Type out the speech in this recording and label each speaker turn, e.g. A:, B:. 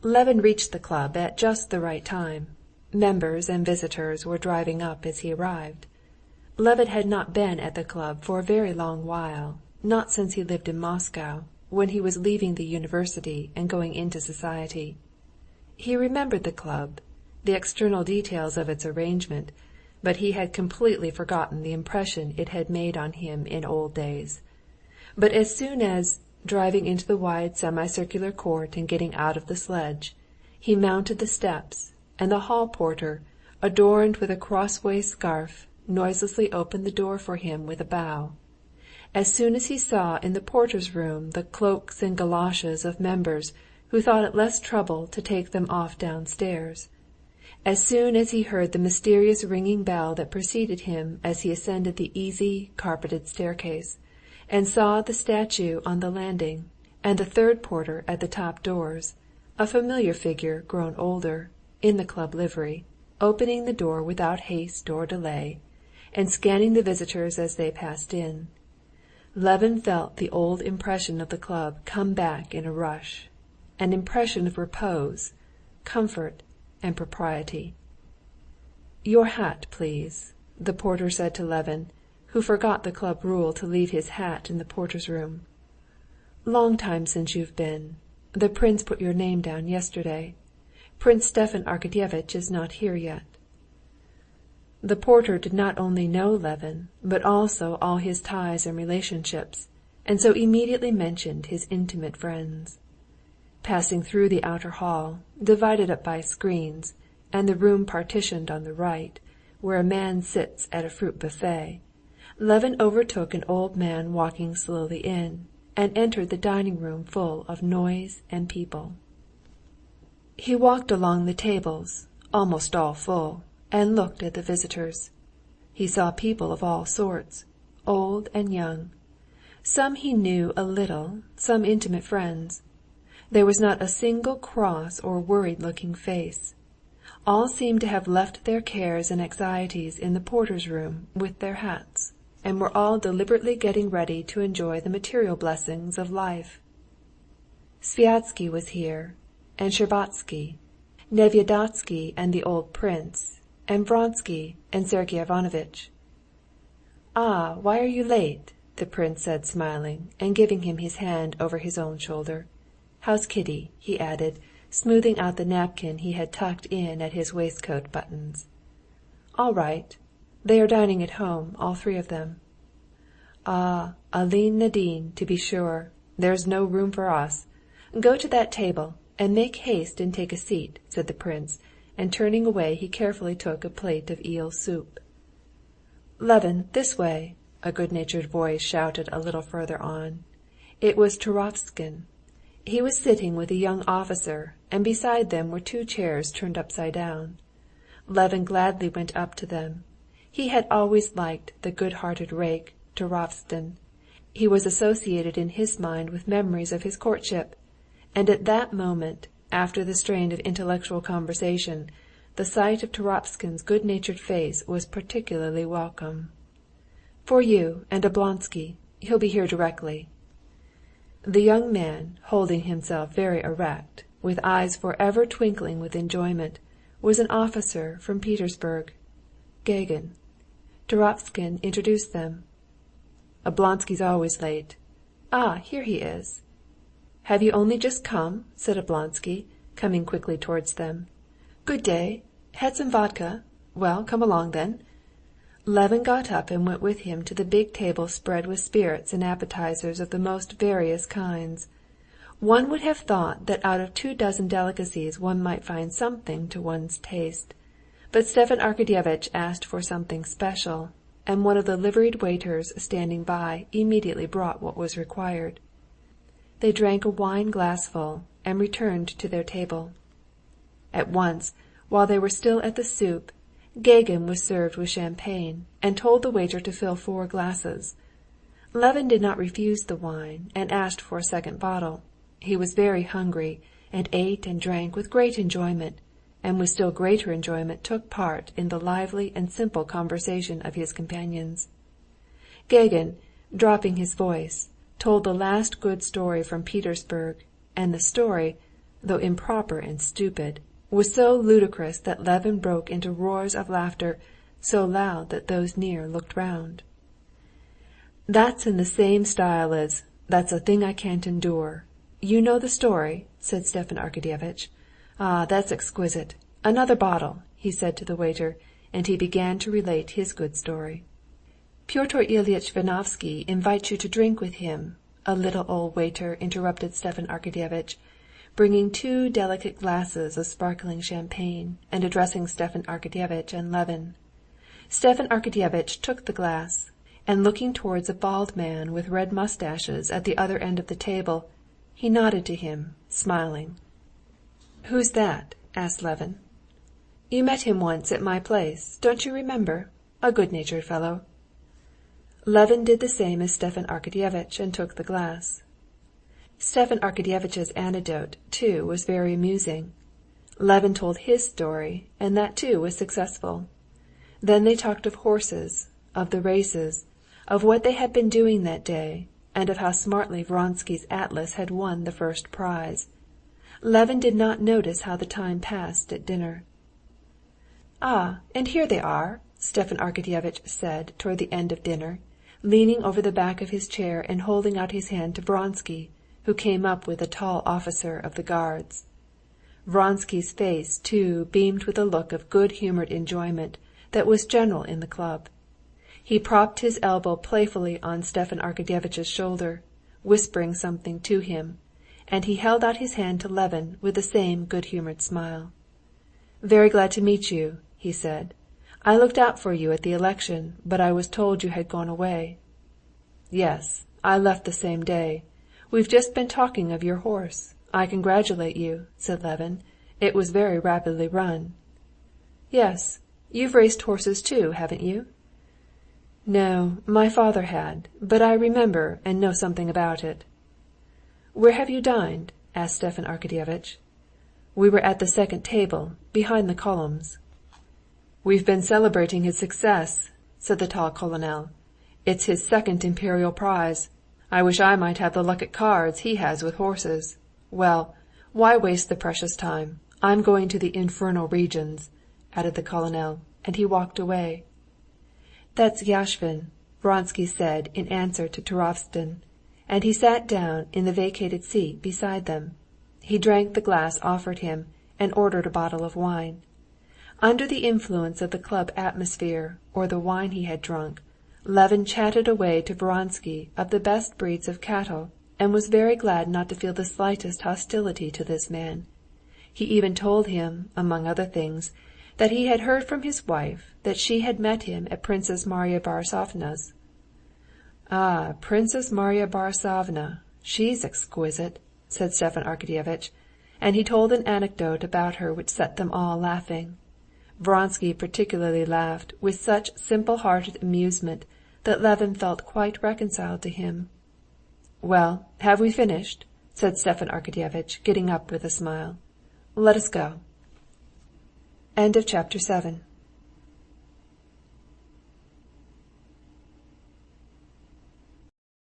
A: Levin reached the club at just the right time. Members and visitors were driving up as he arrived. Levin had not been at the club for a very long while, not since he lived in Moscow, when he was leaving the university and going into society. He remembered the club, the external details of its arrangement, but he had completely forgotten the impression it had made on him in old days. But as soon as, driving into the wide semicircular court and getting out of the sledge, he mounted the steps, and the hall porter, adorned with a crossway scarf, noiselessly opened the door for him with a bow. As soon as he saw in the porter's room the cloaks and goloshes of members who thought it less trouble to take them off downstairs, as soon as he heard the mysterious ringing bell that preceded him as he ascended the easy, carpeted staircase, and saw the statue on the landing, and the third porter at the top doors, a familiar figure grown older, in the club livery, opening the door without haste or delay, and scanning the visitors as they passed in, Levin felt the old impression of the club come back in a rush, an impression of repose, comfort, and propriety. "Your hat, please," the porter said to Levin, who forgot the club rule to leave his hat in the porter's room. "Long time since you've been. The prince put your name down yesterday. Prince Stepan Arkadyevitch is not here yet." The porter did not only know Levin, but also all his ties and relationships, and so immediately mentioned his intimate friends. Passing through the outer hall, divided up by screens, and the room partitioned on the right, where a man sits at a fruit buffet, Levin overtook an old man walking slowly in, and entered the dining-room full of noise and people. He walked along the tables, almost all full, and looked at the visitors. He saw people of all sorts, old and young. Some he knew a little, some intimate friends. There was not a single cross or worried-looking face. All seemed to have left their cares and anxieties in the porter's room with their hats, and were all deliberately getting ready to enjoy the material blessings of life. Sviazhsky was here, and Shtcherbatsky, Nevyedovsky and the old prince, and Vronsky and Sergey Ivanovitch. "Ah, why are you late?" the prince said, smiling, and giving him his hand over his own shoulder. "How's Kitty?" he added, smoothing out the napkin he had tucked in at his waistcoat buttons. "All right. They are dining at home, all three of them." "Ah, Aline Nadine, to be sure. There's no room for us. Go to that table, and make haste and take a seat," said the prince, and turning away he carefully took a plate of eel soup. "Levin, this way!" a good-natured voice shouted a little further on. It was Turovskin. He was sitting with a young officer, and beside them were two chairs turned upside down. Levin gladly went up to them. He had always liked the good-hearted rake, Turovskin. He was associated in his mind with memories of his courtship, and at that moment, after the strain of intellectual conversation, the sight of Turovskin's good-natured face was particularly welcome. "For you and Oblonsky. He'll be here directly." The young man, holding himself very erect, with eyes forever twinkling with enjoyment, was an officer from Petersburg, Gagin. Turovskin introduced them. "Oblonsky's always late. Ah, here he is." "Have you only just come?" said Oblonsky, coming quickly towards them. "Good day. Had some vodka? Well, come along then." Levin got up and went with him to the big table spread with spirits and appetizers of the most various kinds. One would have thought that out of 24 delicacies one might find something to one's taste, but Stepan Arkadyevitch asked for something special, and one of the liveried waiters standing by immediately brought what was required. They drank a wine glassful and returned to their table. At once, while they were still at the soup, Gagin was served with champagne, and told the waiter to fill 4 glasses. Levin did not refuse the wine, and asked for a second bottle. He was very hungry, and ate and drank with great enjoyment, and with still greater enjoyment took part in the lively and simple conversation of his companions. Gagin, dropping his voice, told the last good story from Petersburg, and the story, though improper and stupid, was so ludicrous that Levin broke into roars of laughter, so loud that those near looked round. "That's in the same style as 'That's a thing I can't endure.' You know the story?" said Stepan Arkadyevitch. "Ah, that's exquisite. Another bottle," he said to the waiter, and he began to relate his good story. "Pyotr Ilyitch Vinovsky invites you to drink with him," a little old waiter interrupted Stepan Arkadyevitch, bringing 2 delicate glasses of sparkling champagne, and addressing Stepan Arkadyevitch and Levin. Stepan Arkadyevitch took the glass, and looking towards a bald man with red mustaches at the other end of the table, he nodded to him, smiling. "Who's that?" asked Levin. "You met him once at my place, don't you remember? A good-natured fellow." Levin did the same as Stepan Arkadyevitch and took the glass. Stepan Arkadyevitch's anecdote, too, was very amusing. Levin told his story, and that too was successful. Then they talked of horses, of the races, of what they had been doing that day, and of how smartly Vronsky's atlas had won the first prize. Levin did not notice how the time passed at dinner. "Ah, and here they are!" Stepan Arkadyevitch said toward the end of dinner, leaning over the back of his chair and holding out his hand to Vronsky, who came up with a tall officer of the Guards. Vronsky's face, too, beamed with a look of good-humored enjoyment that was general in the club. He propped his elbow playfully on Stepan Arkadyevitch's shoulder, whispering something to him, and he held out his hand to Levin with the same good-humored smile. "Very glad to meet you," he said. "I looked out for you at the election, but I was told you had gone away." "Yes, I left the same day. We've just been talking of your horse. I congratulate you," said Levin. "It was very rapidly run." "Yes, you've raced horses too, haven't you?" "No, my father had, but I remember and know something about it." "Where have you dined?" asked Stepan Arkadyevitch. "We were at the second table, behind the columns." "We've been celebrating his success," said the tall colonel. "It's his second imperial prize. I wish I might have the luck at cards he has with horses. Well, why waste the precious time? I'm going to the infernal regions," added the colonel, and he walked away. "That's Yashvin," Vronsky said in answer to Turovtsin, and he sat down in the vacated seat beside them. He drank the glass offered him, and ordered a bottle of wine. Under the influence of the club atmosphere, or the wine he had drunk, Levin chatted away to Vronsky of the best breeds of cattle, and was very glad not to feel the slightest hostility to this man. He even told him, among other things, that he had heard from his wife that she had met him at Princess Marya Borissovna's. "Ah, Princess Marya Borissovna, she's exquisite," said Stepan Arkadyevitch, and he told an anecdote about her which set them all laughing. Vronsky particularly laughed with such simple-hearted amusement that Levin felt quite reconciled to him. "Well, have we finished?" said Stepan Arkadyevitch, getting up with a smile. "Let us go." Chapter 7